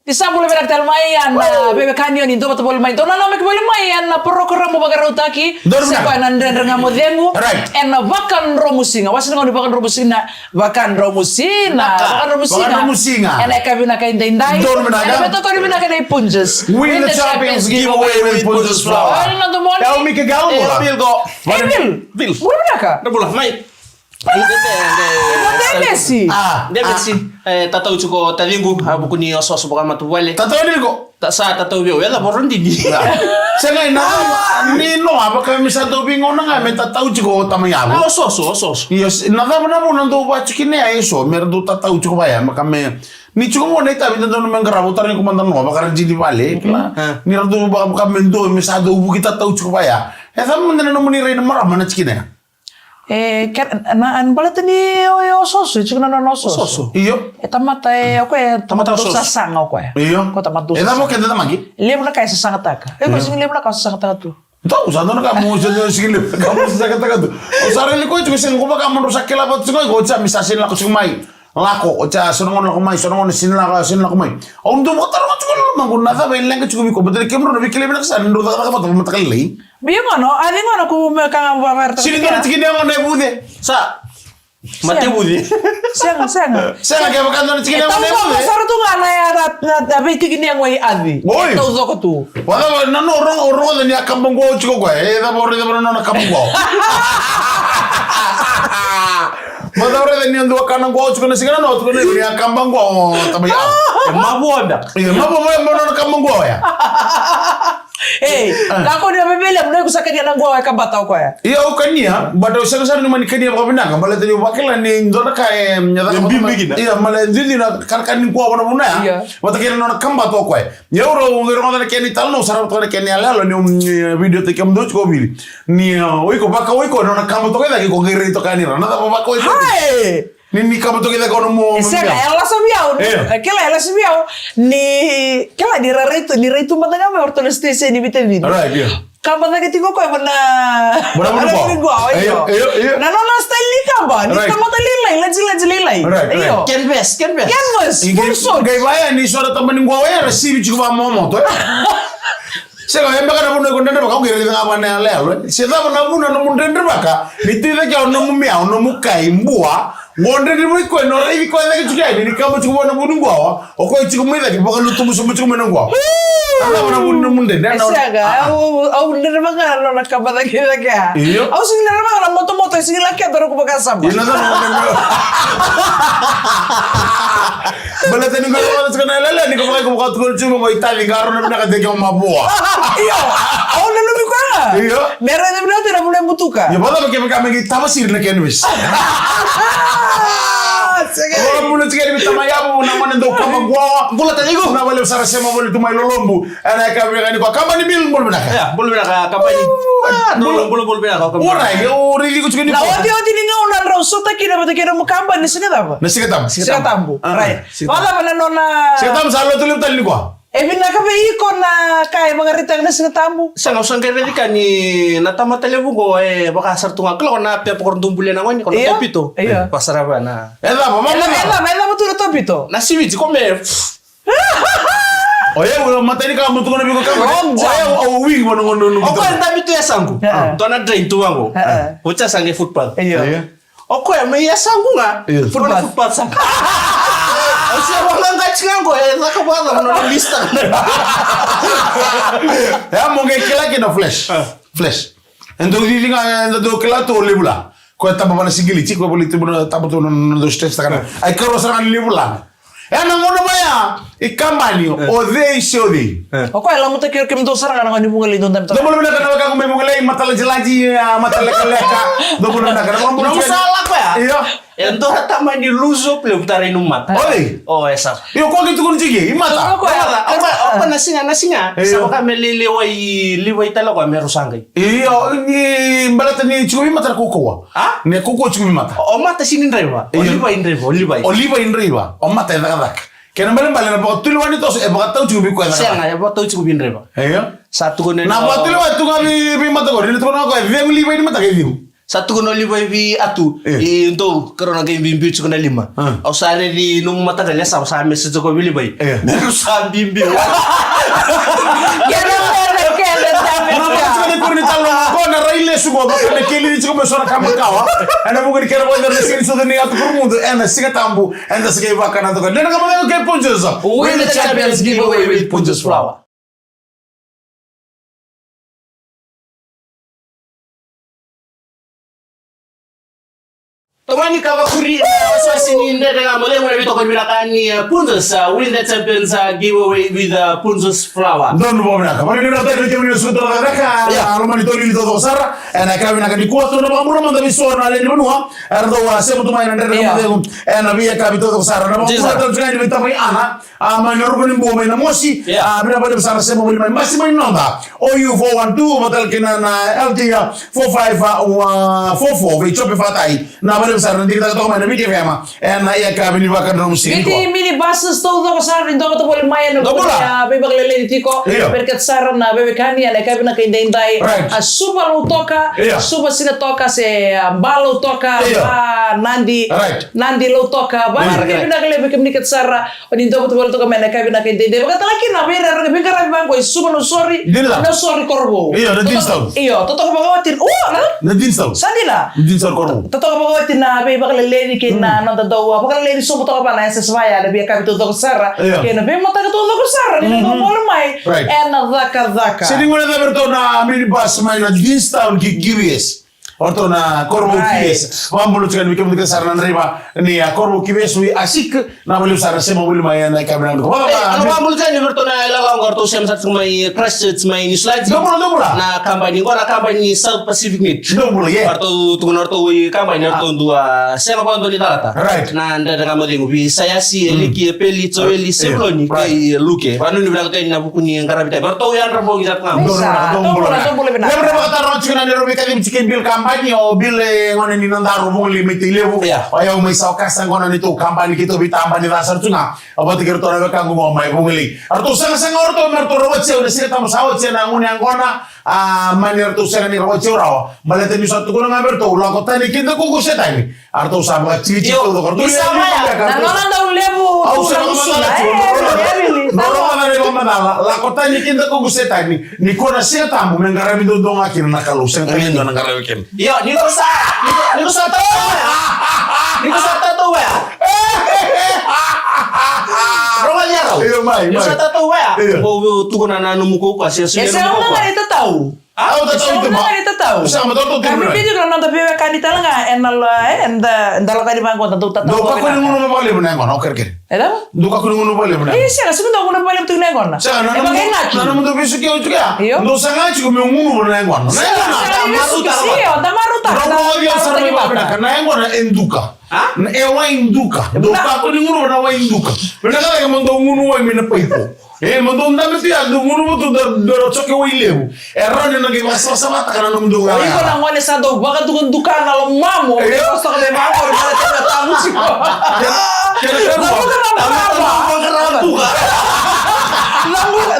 Tisabule berak mayan na bebe kanyo ni doba tobol main. Tona na mekbole mayan na porokora mo bagarutaki. Seko nandren renga modengu. En bakan romusinga. Wasin ngoni bakan romusina. Bakan romusina. En ekabina ka indai. En beto ko bina ka dai punjes. Win the Champions giveaway with Punjes Flour. Tell me kagalo bola. Bil. Bula ka. Bula mai. Messi. Messi. Tatau cuko talingu buku ni osos bukan matu wale. Tatau ni ko. Tak sa tatau bio ya boron di. Saya ni no apa kami satu bingung na kami tatau cuko tamayabo. Osos. Yes, nada mana pun nanti buat cikini ayo so, merdu tatau cuko bayar makame. Ni cuko mo na itabi nanti nung menggarabutar ni kumandan no, bakaran jadi balik lah. Ni radu bakam mendo misado ubu kita tahu cuko bayar. Esa mo na nung menirai marah mana cikini. An balata ni ososo, chikuna no ososo. Iyo. Tamata tamata sasanga Iyo. Ko tamatu. Mo kenda tamagi. Lembra kai sasanga taka. Sing lembra kai sasanga taka tu. Tahu usando na kamu sige kamu sasanga taka tu. Usare li ko itu sing ko baka mo sakela pat sing ko cha misasin la ko sumai. Lako ocha sonongon la ko mai sonongon sin la ko mai. Ondo mo taro ko mangun na sa ben lenga chuko ko betul kemro no bikile na sa ndo ta ka pat mo takali. Biyo ngono, adi ngono ku kang babar. Sini kana tikini ngono e bude. Sa mate bude. Senga. Senga ke bakan no tikini ngono e bude. Saru tu ngana ya tapi tikini ngo adi. Tau zoko tu. Wala na no oro ni akambong go chiko ko e da borre no na kambong go. Madawre ni ndo kana go chiko na sigana no to ni akambong go tabaya. Mabo anda. Mabo mo no kambong go ya. Kako dia bebele mna kusaka dia nangwa ka batao kwa ya. Iya ukania, bado sasa ni manikania kwa binanga, mala tani wakila ni ndona ka nyada ka bimbi. Iya mala ndini na karkani kwa wana muna ya. Watakira na kamba to kwa. Nyeuro ngero ngana keni talno sara to keni alalo ni video te kam doch ko bili. Ni oiko baka oiko na kamba to ka ko ngere to kani na baka oiko. Ni kama to kita kono mo. Sega ela sabiau. Kela ela sabiau. Ni kela di raritu matanga me orto stese ni vitamin. Right, yeah. Kamba na kitiko ko bana. Bana Iyo. Na no style ni kamba. Ni kama talilai, lajilai. Iyo. Canvas. Pulso. Gai baya ni sora tamani ngwa ya resibi chikuba momo to. Sega hemba kana puno kondenda baka ngere nga bana lelo. Sega bana puno no mundende baka. Nitile ka no mumia no mukai mbua. Ngonde ni muri ko no ri ko na kichuka ni kama chuko na bunu ngwa. Oko chuko mwida ki baka lutu musumu chuko mena ngwa. Ala bana puno mundende na. Sega au ndere baka no nakabada kira kya. Au singila baka moto singila kya daro ko baka samba. Ina na. Bala tani ngalo na kana lele ni ko baka ko chuko mo itali ngaro na ka deke mabua. Iyo. Au nanu bikana. Iyo. Mera de bina tira mule mutuka. Ya bala baka me tabasir na kenwis. Kalau mulut sekali kita mayabu nama nendo kama gua Bula tadi go. na wale usara sema wale tumai lolombu ana kama ni kwa kama ni bil bol bena Ya, bulu bena ka ni. Bulu bena ka. Ora yo rili ko chukini Na wadi ni ngau na rosota kira batakira mukamba ni singa na siga tambu right wala bana nona siga tambu salo tulim tali kwa Evina kabe iko na kay mga ritang na singatambu. Sanga usang kaya ka ni natama telebugo baka sartunga klo na pia pokor tumbulya na ngoni kono topito. Pasaraba na. Ela mo tulo topito. Na siwiji kome. Oye ulo matani ka mutu kono biko kama. Oye o wing mo ngono. Oko enda bitu ya sangu. To na drain tu wango. Ucha sange football. Oko ya me ya sangu nga. Football sang. Siya wala ngachingango nakabala mno lista. Ya monge kila kina flash. Endo dilinga endo kila to lebula. Ko tamba bana sigili chiko boli tibuna tabuto no do stress takana. Ai karo sarang lebula. Ya nangono baya ikambani ode shodi. Oko ela muta kira kim do sarang nga ni bungali don tam. Do bolo na kana ka kume bungali matala jelaji matala kaleka. Do bolo na kana ko salah ko ya. Iya. Ento hata mani luzo ple utare numat. Oli. Oh esa. Yo ko gitu kun jigi imata. Apa nasinga. Sama kami liwai talo ko meru sangai. Iyo ni balata ni chukumi mata kuko. Ha? Ne kuko chukumi mata. O mata sinin reba. Oliva indreva. O mata eda. Kena balen na po tulwani to e baka tau chukumi ko eda. Siya nga ya tau chukumi indreva. Iyo. Satu ko na po tulwa tu kami bi mata ko ni to na ko e vem liwa ni mata ke diu. 1.5 hivi atu into karona game bimbi 1.5 au sare di num mata dalia sa message ko bili bay meru sa bimbi na raile subo bakana keli chiko mesora kama kawa ana mugri kera boda sini so ni atu mundo ana siga tambu anda siga bakana to dena kama ke punches win the champions giveaway with Punches Flour. Tomani kawa kuri wasiwasi ni ndete nga mole mwana vito kwa mirakani Punches win the champions giveaway with Punches Flour. Don't bo mnaka. Bali ni nata ni kemi suto la raka. Alomani toli ni todo sara. Ana kawi na kadikuwa to na mamura manda bisona le ni banua. Ardo wa semu tuma ina ndete nga mole. Ana via kabi todo sara. Na mamura to tsani ni tamai ana. Ama nyorugo ni mbo na moshi. Bila bado sara semu mole mai. Masimo ni namba. OU 412 matal kina na LTA 4544 vichope fatai. Na bado sara ndika to kama na miti vyama. Na ya kabi ni vakandro musiki. Mini buses todo ko sara ndo to pole mai no. Bebe glele tiko perché sara na bebe kani ana kabi na kaindai a super lo toka super sina toka se balo toka nandi lo toka ba kabi na glele beke mniket sara oni ndo to toka mena kabi na kaindai baka talaki na bere rega beka rabi bango super no sorry korbo na dinstau to to bagawatin na dinstau sadila dinstau korbo to bagawatin na bebe glele ni kina na do baka glele super to pa na se svaya de beka to sara kena be mata to sara ni no mole mai ena dhaka sini ngone da bertona minibus mai na Dinstown GBS orto na Corvo KBS mambo lutskan mikem de sarna riba ni a Corvo KBS wi asik na bolu sara sema bolu mai na kamera ko mambo lutskan ni bertona la ngorto sem sat mai Christchurch mai ni slide dobula na kampanye ngora kampanye South Pacific Net dobula orto tunorto wi kampanye orto dua sema kwa ndo ni data na ndada kama lingu bi sayasi eliki peli toeli sebloni kai luke banu ni bilang tani na buku ni ngara bitai orto yan rabo gizat ngam dobula benar lebra bata ro chikana ni robe kali chicken bill kampanye o bile ngone ni nandaro bongli metilevu aya o mai saukasa ngona ni to kampanye kito bitamba ni rasar tunga abati kerto na kangu mo mai bongli arto sanga orto merto ro che o sire tamo sawo che na ngone ngona mani arto sanga ni ro che ora malete ni satu kono ngaberto la kota ni kinda ko ko setani arto sama chichi to do korto na nona da un levu au la kota ni kinda ko ko setani ni kona seta mo ngara mi do donga kin na kalu sen kamin do ngara weekend yo ni ko sa to ya Romanya tau. Iya mai. Ni sa to ya. Ko tu kona na numu ko kwa sia ese una marita tahu itu mah. Tahu. Sama tuh Kami video kalau nonton PWK di tala nggak endal kali bangku tentu tahu. Duka ko ni ngono bale mo nengon oker ken. Duka ko ni ngono bale mo nengon. Iya, segundo ngono bale mo nengon. Sa na mo to bisu ke utuka. Ndo sanga chi ko me ngono mo nengon. Tamaruta. Nengon enduka. Na ewa induka. Duka ko ni ngono na wa induka. Pero kala mo ndo ngono wa mi na paipo. Mando ndame tia do munu to do choke wilebu. Errone na ke masa sama takana no mdu ngala. Iko na ngone sa do baka dukan na lo mamo. Ko sa de mamo na tena tamu siko.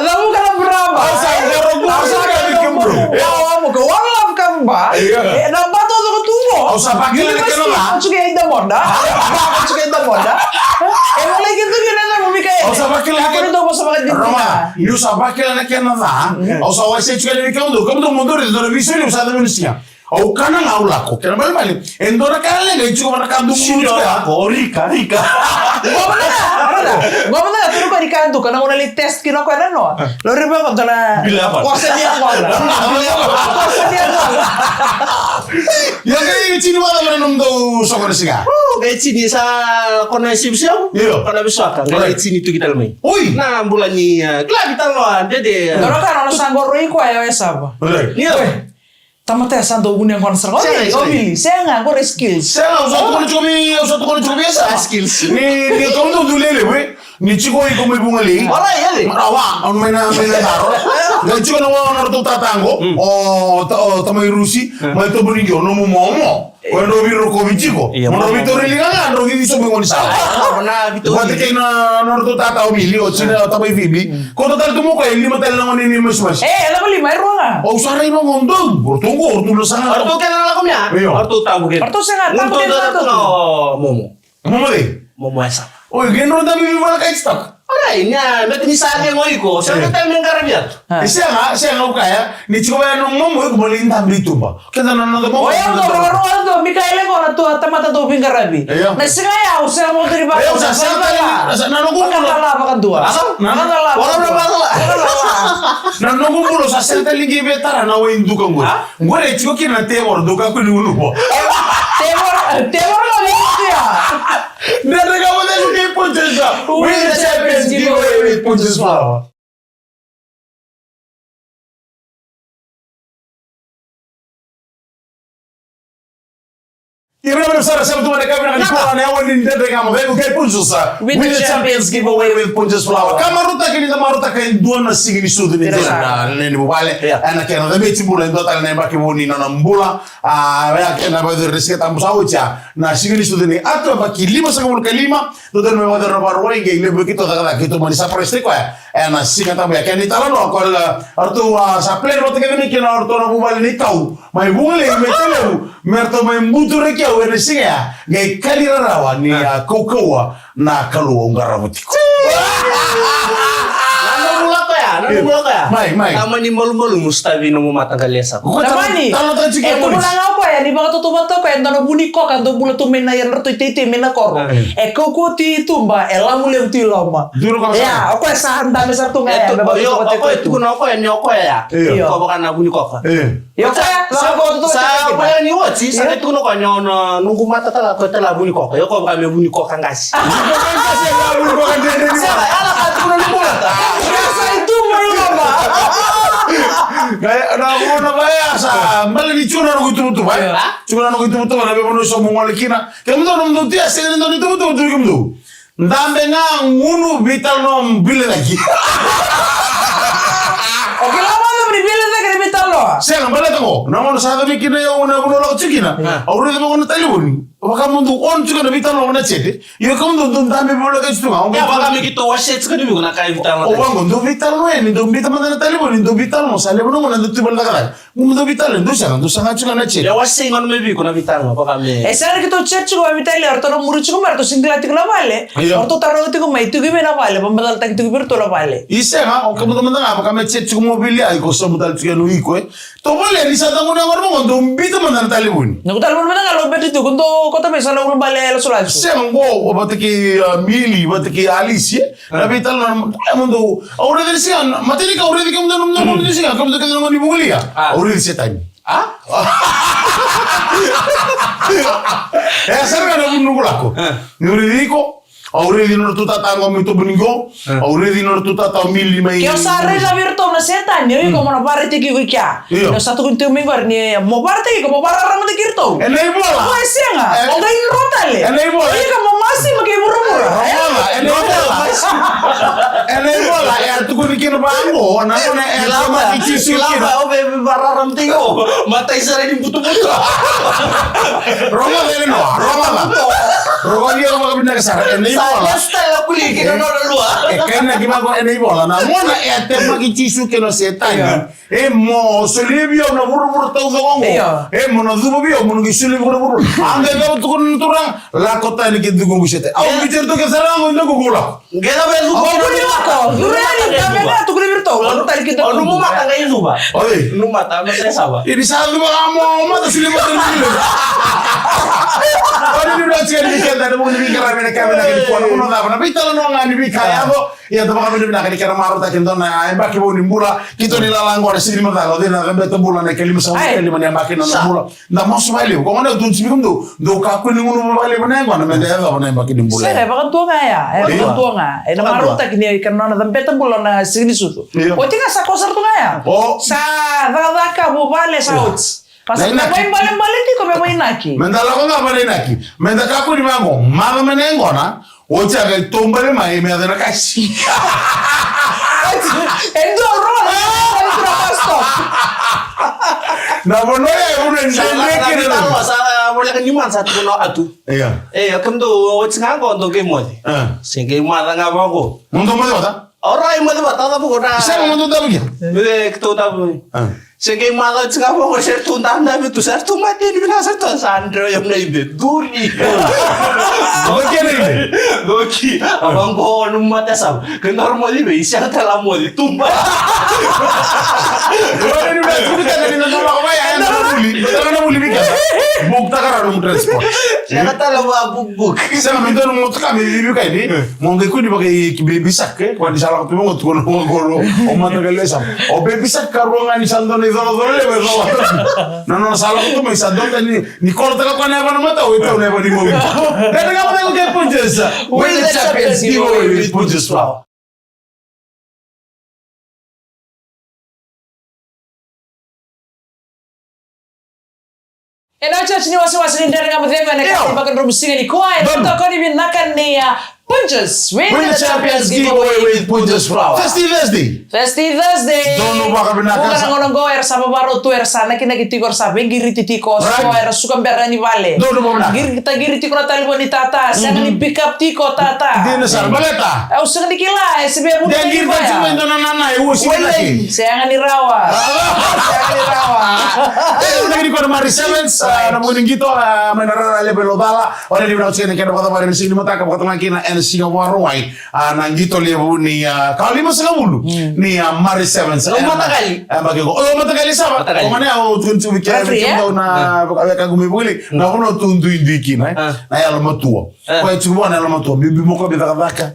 Lamu kana brava. Asa ngoro go sa ka dikembro. Amo ko wala kamba. Na bato do tumo. Asa pakile ne kenola. Chuke inda monda. Emang lagi tu gini na mumika. Asa pakile Ako do ko sa bakit Roma, io sa pakile ne kenola. Asa wa se chuke ne kendo, como do mundo de visão e usada Indonesia. Au kana ngaula ko kena bali endora kale ne chuko na kandu mundo ya ko rika Gomana tu ko rikandu kana una li test kino ko no lo riba ko dala cosa dia ko ya ke chini wala na ndo so ko siga kayak sini sa kona sibsiam kona bisaka kayak sini tu kita lemai na bulan ni kla kita loan dede ngoro kan ono sanggoro iko ayo esaba iya Tamate sando unya konser. Obili, saya nganggo skills. Saya usah tukun biasa skills. Ni kamu tuh dulele we. ni chiko iko mibungeli. Ora yale. Awa on mena daro. Ga chiko na wa no tatango o tamai rusi, mai to buringi no momo. Quando vi ro covincico, non vi torni là, non vi so come sa. Na Vitor. Quando che no to tata o milio, cina tamai vibi. Quando tal tu mo ko lima tal na ni mas. Ela beli mai ruanga. O sarai no ngondo, portungo, ortu lo sana. Ortu kena la komnya. Ortu tahu gitu. Ortu sangat tahu dia Momo. Momo de. Momo esa. O genro da vivi wala kai stak. Ora inya, bet ni sage ngoiko, sa ta men karabiat. Siya nga kaya, ni chiko ba no momo ko bolin tambi tumba. Kaya no mo. O yan do Mikael ko na to tamata to pingarabi. Na siya ya usa mo diri ba. Usa sa nanungumbulo. Nakala pa kadua. Nakala. Wala na ba? Nanungumbulo sa senta ligi betara na we induka ngore. Ngore chiko kina tebor duka ko ni unu po. Tebor lo liya. Nere ka mo na lugi punches ba. We the champions give away with punches flower. Irene Sara sabe tu mereka bilang kalau ane awal ni ndete kamu bego kayak punches sa. We the champions give away with punches flower. Kamaruta kini kamaruta kayak dua nasi gini sudah ni jana nene bubale. Anak yang ada beci bulan total nene baki buni nona mbula. Ya kena bagi rezeki tamu sauca. Nasi gini sudah ni atau baki 5 sampai 5. Tuh dan memang ada baru lagi ini begitu tak gitu mana siapa restrik ya. Nasi kata mereka kini talan loh kalau artu sapler waktu kini kena artu orang bubale ni kau. Mai bule metelu merto mai mutu reki awal nasi ya. Gay kali rawa ni kokoa na kalu ungaramutiko. Nanu mula kaya? Mai. Tama ni malu-malu mustavi no mata galesa. Namani. Itu muna ngapa ya di baka tutup to kaya ndono buni ko kan do bula tu mena yan rto titi mena kor. Koko ti tumba elamu lem ti lama. Ya, aku sa handa me sartu ngaya. Yo, aku itu kuno ko ya nyoko ya. Ko bukan na buni ko. Yo kaya sa ko ya ni wati sa itu kuno ko nyono nunggu mata tala ko tala buni ko. Yo ko bukan me buni ko kangas. Kangas ya buni ko kan dede. Sa ala ka kuno ni mula ta. Kayak na baya sa mbali ni chuna no kutu ba. Chuna no kutu na be bono so mo ngale kina. Kemu no tia se no tu kemu. Ndambe nga ngunu vital no bile lagi. Oke lama no bile lagi vital lo. Saya ngambale tango. Na mo sa gabi kina yo na bono lo chikina. Aure de mo na taliboni. Baka mundu on chuka na vital no na chete. Yo kamu ndo ndambe bono ka chitu nga. Ya baka mi kito washe tsukani bi kuna kai vital. O wango ndo vital no ni ndo vital na taliboni ndo vital no sale bono na ndo tibal da kala. Ndo vital ndo sanga chuka na chete. Ya washe ngon me bi kuna vital no baka me. Esar kito church ko vital arto no muruchu ko marto singlati ko la vale. Arto taro ko mai tu na vale pambadal tak tu birto la vale. Ise nga o kamu nga baka me chete ko mobili ay ko so mudal chuka no iko to mole ni sa tango na ngormo ndo mbito man na taliboni. Ngo talibon man nga lo betu tu kundo kota me sala ulo bale lo sulasu. Sengo o batiki mili batiki alicia na vital no mundo aure de sia materi ka aure de kamu no de sia kamu de no ni bugulia aure de setani sarga no nugulako ni ridiko aure di no tuta tango mito buningo aure di no tuta ta mili mai Kyo sarre la virto na setan yo como na parte ki ko kya no satu kuntu mingor ni mo parte ki mo para ramo de kirto enai bola o esenga o ga irotale enai bola ika mo masi magi murumura enai bola ya tu ko dikir bango na na Lama o be bararam tingo mata isare di butu-butu. Roma dia mau pindah ke sana. Enai bola. Stella kuli kino no lua. Kena gimana enai bola. Na mona magi cisu ke no setan. Mo solibio na buru-buru tau zongo. Mo na zubo bio mo ngi solibio buru-buru. Anga ga tu kun turang la kota ni ke dugo sete. Au bicer to ke sarang ndo gugula. Gena be zubo. Kuli wako. Durani kamera tu kuli virto. Lo tali kita. Oh numu mata ngai zuba. Oi. Numu mata me saba. Ini sabe mo mata solibio tu. Ora ni udah cikan dikit ada mau ni karena kamera ke kuan uno da na bitalo no ngani bi kaya go ya to baka bina ke kara maruta kento na ba ke boni mbula kito ni la lango na sini mata lo dina ga beto mbula na kelima sa kelima ni ambaki na mbula na mo so bali ko na dun sibikum do ka ko ni ngono bali bana ngo na me da ba na ambaki di mbula sere baka tuanga ya baka tuanga na maruta kini karena na beto mbula na sini sutu o tinga sa kosar tuanga ya sa da ka bo vale sa uts Pasa na balen ti ko be naki. Menda la ko na balen naki. Menda ka ko ni mango. Mama menengo na. Ocha ga tombale mai me adana kasi. Itu orang itu stop. Na bono ya udah ndeke na masalah boleh kan nyuman satu no atu. Iya. Kam do wacanga ko ndo ke modi. Singe mala nga bango. Mundo mo bata? Ora imo de bata bu ko na. Sa mundo da bugi. Bede kto da bu. Singe mala wacanga bango ser tu ndanda be tu ser tu mati ni bina ser tu sandro yam na ibe duri. Oke ne. Goki abango no mata sab. Ke normali be isya tala modi tumba. Ora ni udah cerita dari nonton apa ya? Betul na muli bika. Bukta karena mu transport. Siya tala ba buk. Sa mito no mo kami bika ini. Mo ngai kuni bagai baby sak ke. Kwa di sala ko mo tuno ngolo. O mata galesa. O baby sak karuanga ni sandone zolo le be zo. No sala ko mo sandone ni korta ka kwana ba no mata o ito ne ba di mo. Dede ka mo ke punches. Win the Champions giveaway with Punches Flour. Inacho chini wasi ndani kama dhego na kasi mpaka ndomusinga ni kwa ndo kodi binaka ni Punches Win the Champions giveaway with Punches Flour. Festive Thursday. Dono baka binaka. Bukan ngono era sama baru tu era sana kina kitikor sabe giri titiko so era suka berani vale. Dono baka. Giri tiko na talbo ni tata, sana ni pick up tiko tata. Dino sar baleta. Au sanga ni kila sebe mu. Dan giri tiko ndo nana e wosi lagi. Sayang ni rawa. Lagi di kota Mari Sevens, namun gitu menara level bala, orang di belakang sini kena kata Mari sini mata kata makina en Singapore Ruai, nanggito level ni kali masa kamu ni Mari Sevens. Mata kali. Bagi ko, mata kali sama. Mana aku tunjuk bicara bicara na kagumi buli, na kono tundu indiki na ya lama tua. Kwa chukua na lama tua, bibi moko bita kata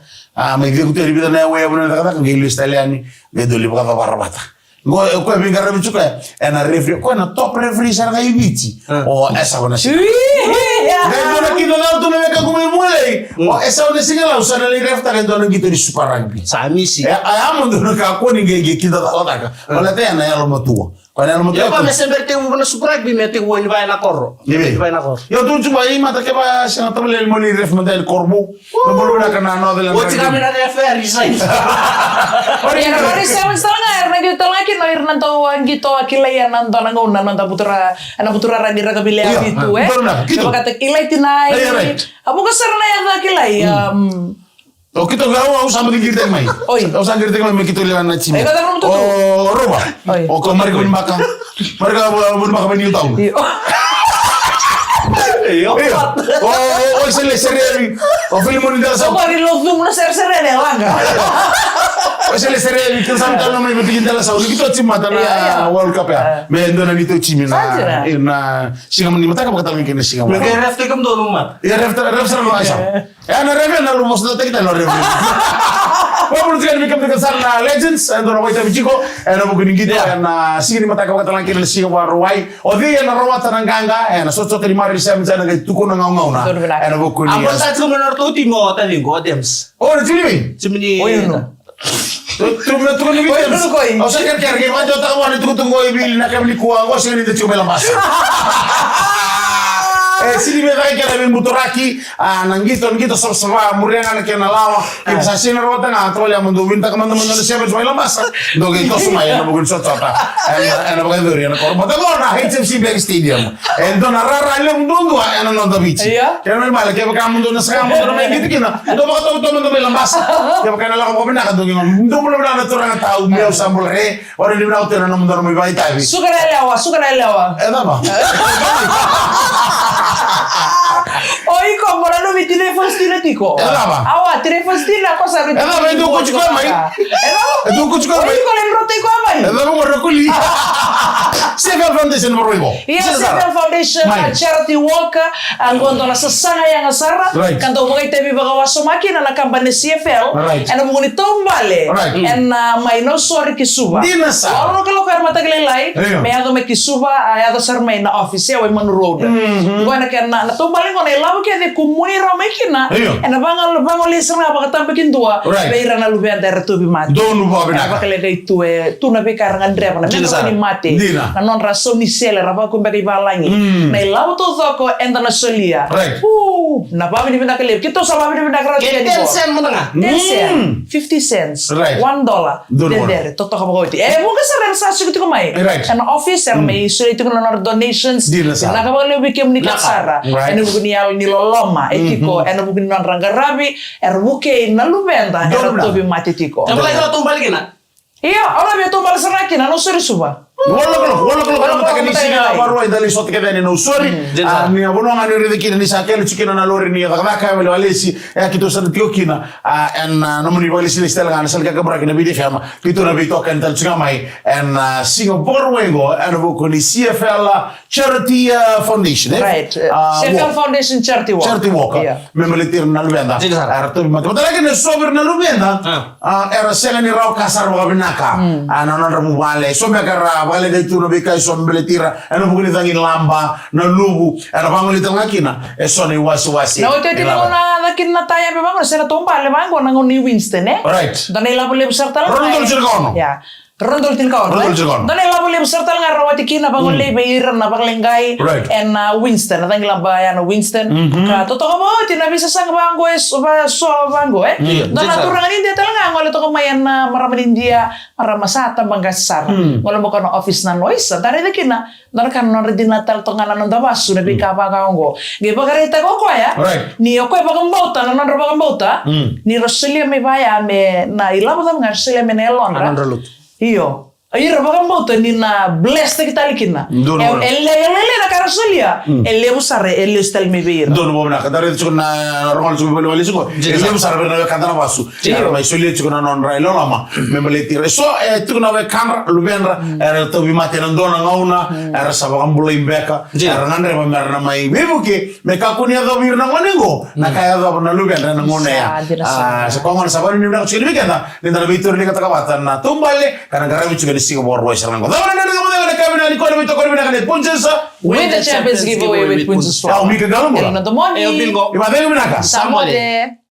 mai dia kutu bita na wewe buna kata ngeli staliani, bedo lipa kata barabata. Kwa bingara bichuka na referee kwa na top referee sarga ibiti o esa kona shi ndio na kido na tunaweka kumemule o esa ona singala usana le refta ndio na kitu ni super rugby Samisi amo ndio na kwa ni ngege kido tataka wala tena yalo matua kwa yalo matua kwa mesemberte una super rugby mete woni vai na korro vai na korro yo tu chuba hii mata keba sana tabele el moni ref mandel korbo no boluna kana no de la o tika mina referee resign Oriana Mari Sevens talanga erna gitu talanga no irna to angito akilay nanto nanguna nanta putura radira kabile abitu Coba kata kilay tinay. Apo kasar na yang kilay O kita gawa usah begini teh mai. Usah begini teh mai kita lihat na cimi. Oh roba. O kamar ko makan. Mereka mau makan ni tahu. Oh sele o film ni dah sama di lokum na sere ya langa o sele kita sama kalau mai bikin dalam saudi kita cima tanah World Cup ya me ndo na nito cimi na singa mani mata ka kata ngene singa me ref te kam do lumat ya ref sar lo asa ya na ref na lo mos do te kita lo ref Walaupun sekarang mikir sana legends, ando na waita bichiko, na mungkin gitu, na sini mata kau kata lagi na singa waruai, odi na rawat tananganga, na sosok dari Mari Sevens na tukun na ngau na, na mungkin. Apa saat kau menurut tu timo tadi godems? Oh, cini. Oh iya no. Tukun ni Williams. Oh, saya kira kira macam tak awak ni tukun ibil nak kami kuang, oh saya ni tu cuma lemas. Sini beda kaya na buturaki nangito sama murianga na kaya nalawa sa sina rota nga trolla mundo winta ka manda na Sevens may lamasa do gito sumaya na bugul sa tota ana ba gado riana ko mata mo na HFC Black Stadium endo na rara lang mundo ana no da beach kaya normal kaya ka mundo na sa mundo na may gito kina do ba ka to mundo may lamasa kaya ka na lang ko na ka do mundo mo na turang tao mi usambol re ora ni na utena na mundo na may baita sukara lewa ba Oi, como la novi telephone stile tiko. Awa, telephone stile ako sa rin. Ela vai do kuchiko mai. Do kuchiko mai. Oi, ko lembro te ko mai. Ela mo rekuli. Sevel Foundation mo ribo. Yes, Sevel Foundation charity walk angondo na sasanga yang asara. Kanto mo kay tebi bagawaso makina na kampanya CFL. Ano mo ni tombale. En may no sorry kisuba. Dinasa. Wala no kalo kar mata kelay. May ato me kisuba ato sar may na office way man road. Buana ken na tombale ko na ilaw kaya de kumuni ramay kina ena bangal lisra ba katampekin tua beira na lubenda retu bi mate donu bo bina ba kale dei tue tu na be karanga dreba na ni mate na non raso ni sele raba ko be balangi na ilaw to zoko enda na solia na ba ni bina kale kito sa ba ni bina kara 10 cents menengah 10 cents 50 cents $1 dendere toto ka bagoti buka sa sa sigito ko mai an officer may so ito ko na donations na ka ba lebi kem ni kasara eno bugni al ni loloma etiko eno bugni non rangarabi buke na lubenda to bi matetiko ya boleh tumbal kina iya ora be tumbal sarakina no suri suba wala ko takani sina barwa idali sot ke dani no sorry ni abono ngani rede kina ni sakelo chikina na lori ni ka ka wale walesi kito san tiokina en no muni walesi ni stel ngana salka kabra kina bidi fama kito na bito kan tal chinga mai en Singapore wengo en boko ni CFL Charity Foundation right CFL Foundation Charity Walk memeletir na lubenda arto mata lagi ne sober na lubenda era sela ni raw kasar wa binaka non ramu wale so megara wale de tu no bika so meletira eno bugni tangin lamba na lugu era bangoli tangakina e so ni wasi no te tino na dakin na taya be bango sera tomba le bango na ngoni Winston right dan ila boleh besar tal ya Rondol tin kawan, dan ela boleh besar tal ngarawati kina bangun le beira na baglengai en Winston, dan ila bayan Winston. Ka toto ka mo tina bisa sang bango so bango Dan aturangan India tal nga ngole to kamayan na maramanin dia maramasata banggasar. Ngole mo kono office na noise, tare de kina dan kan non redin natal to ngana non dabasu na bika ba kaongo. Ge bagareta ko ya. Ni ko bagambauta na non bagambauta. Ni Roselia me baya me na ila ba ngarselia me Londra. Iyo, ayer bagan bauta ni na bless kita likina. Elle na karasolia. Elle busare elle stel me beir. Don bo na kadare chuna rongol chu bole chu. Elle busare na kadana basu. Yaro mai solie chu na non railo lama. Me meletire. So tu na we kamera lubenra era to bi mate na dona ngauna era sabagan bule imbeka. Era ngandre ba merna mai bebuke me ka kunia do bir na ngonego. Na kaya do na lubenra na ngone ya. Sa kongon sabar ni na chu ni kenda. Ni na bitur ni kata kabatan na tumbale karena gara bichu ni Singapore boys serang. Win the Champions giveaway with Punches. Mika galong. Samote.